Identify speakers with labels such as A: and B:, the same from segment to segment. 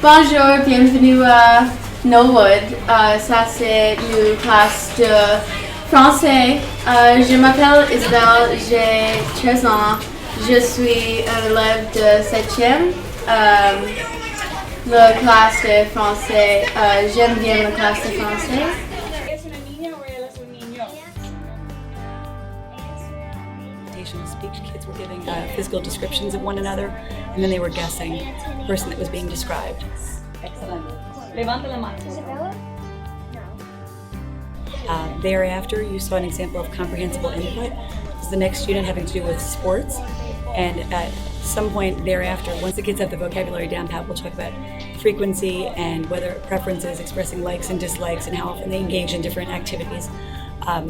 A: Bonjour, bienvenue à Norwood. Ça c'est une classe de français. Je m'appelle Isabelle, j'ai 13 ans. Je suis un élève de 7e. La classe de français, j'aime bien la classe de français.
B: ¿Es una niña o él es un niño?
C: Speech, kids were giving physical descriptions of one another, and then they were guessing the person that was being described.
B: Excellent. Levanta la mano.
C: Thereafter, you saw an example of comprehensible input. This is the next student having to do with sports, and at some point thereafter, once the kids have the vocabulary down pat, we'll talk about frequency and whether preferences, expressing likes and dislikes, and how often they engage in different activities.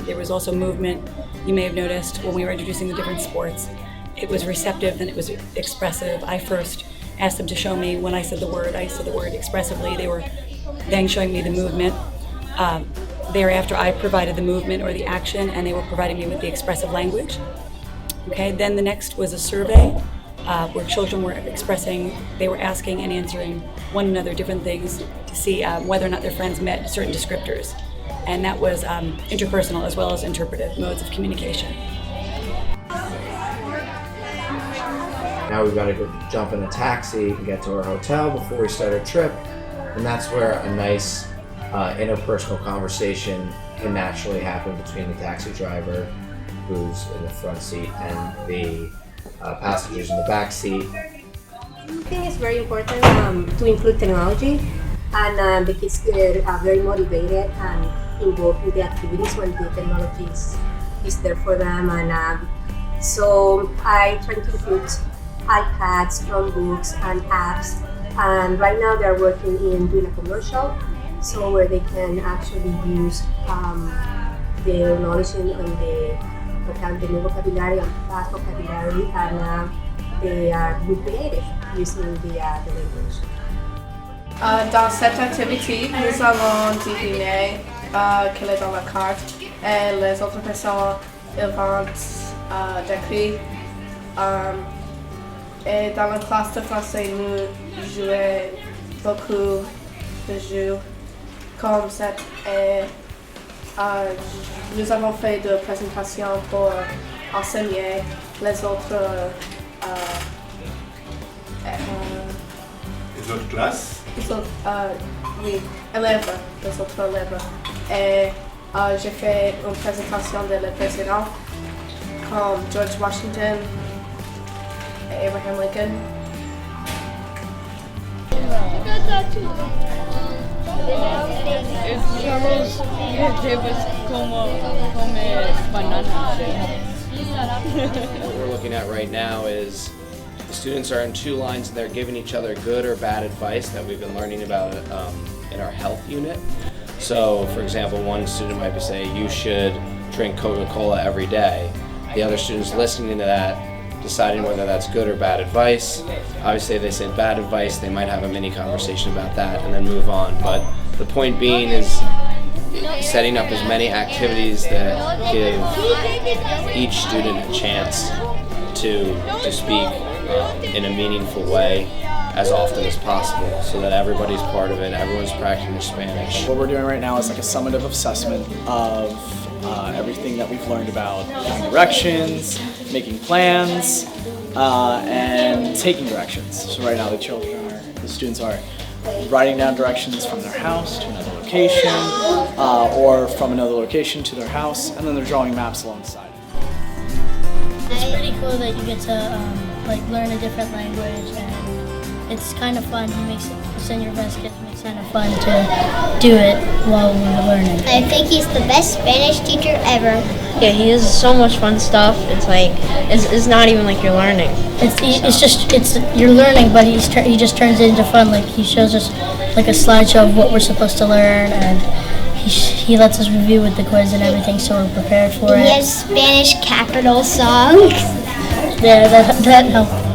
C: There was also movement. You may have noticed when we were introducing the different sports, it was receptive, then it was expressive. I first asked them to show me when I said the word expressively. They were then showing me the movement. Thereafter, I provided the movement or the action, and they were providing me with the expressive language. Okay, then the next was a survey where children were expressing, they were asking and answering one another different things to see whether or not their friends met certain descriptors. And that was interpersonal as well as interpretive modes of communication.
D: Now we've got to go jump in a taxi and get to our hotel before we start our trip, and that's where a nice interpersonal conversation can naturally happen between the taxi driver, who's in the front seat, and the passengers in the back seat.
E: I think it's very important to include technology, and the kids get very motivated and involved with the activities when the technology is there for them. And so I try to include iPads, Chromebooks, and apps. And right now they're working in doing a commercial, so where they can actually use the knowledge and the new vocabulary and past vocabulary, and they are being creative using the language.
A: Dans cette activité, nous allons deviner quelle est dans la carte et les autres personnes ils vont décrire. Et dans la classe de français, nous jouons beaucoup de jeux comme cette. Et nous avons fait des présentations pour enseigner les autres.
F: Les autres classes?
A: Oui, élèves, les autres élèves. Et j'ai fait une présentation de le président comme George Washington et Abraham Lincoln.
B: Escuchamos que pues como come bananas.
G: What we're looking at right now is the students are in two lines and they're giving each other good or bad advice that we've been learning about in our health unit. So, for example, one student might be saying, you should drink Coca-Cola every day. The other student's listening to that, deciding whether that's good or bad advice. Obviously, if they say bad advice, they might have a mini conversation about that and then move on. But the point being is setting up as many activities that give each student a chance to speak in a meaningful way as often as possible, so that everybody's part of it, everyone's practicing their Spanish.
H: What we're doing right now is like a summative assessment of everything that we've learned about giving directions, making plans, and taking directions. So right now the students are writing down directions from their house to another location, or from another location to their house, and then they're drawing maps alongside.
I: It's pretty cool that you get to learn a different language, and it's kind of fun. Send your best kids, makes it kind of fun to do it while we're learning.
J: I think he's the best Spanish teacher ever.
K: Yeah, he does so much fun stuff. It's like it's not even like you're learning.
I: It's you're learning, but he just turns it into fun. Like he shows us like a slideshow of what we're supposed to learn, and he lets us review with the quiz and everything, so we're prepared for it.
J: He has Spanish capital songs.
I: Yeah, that helped.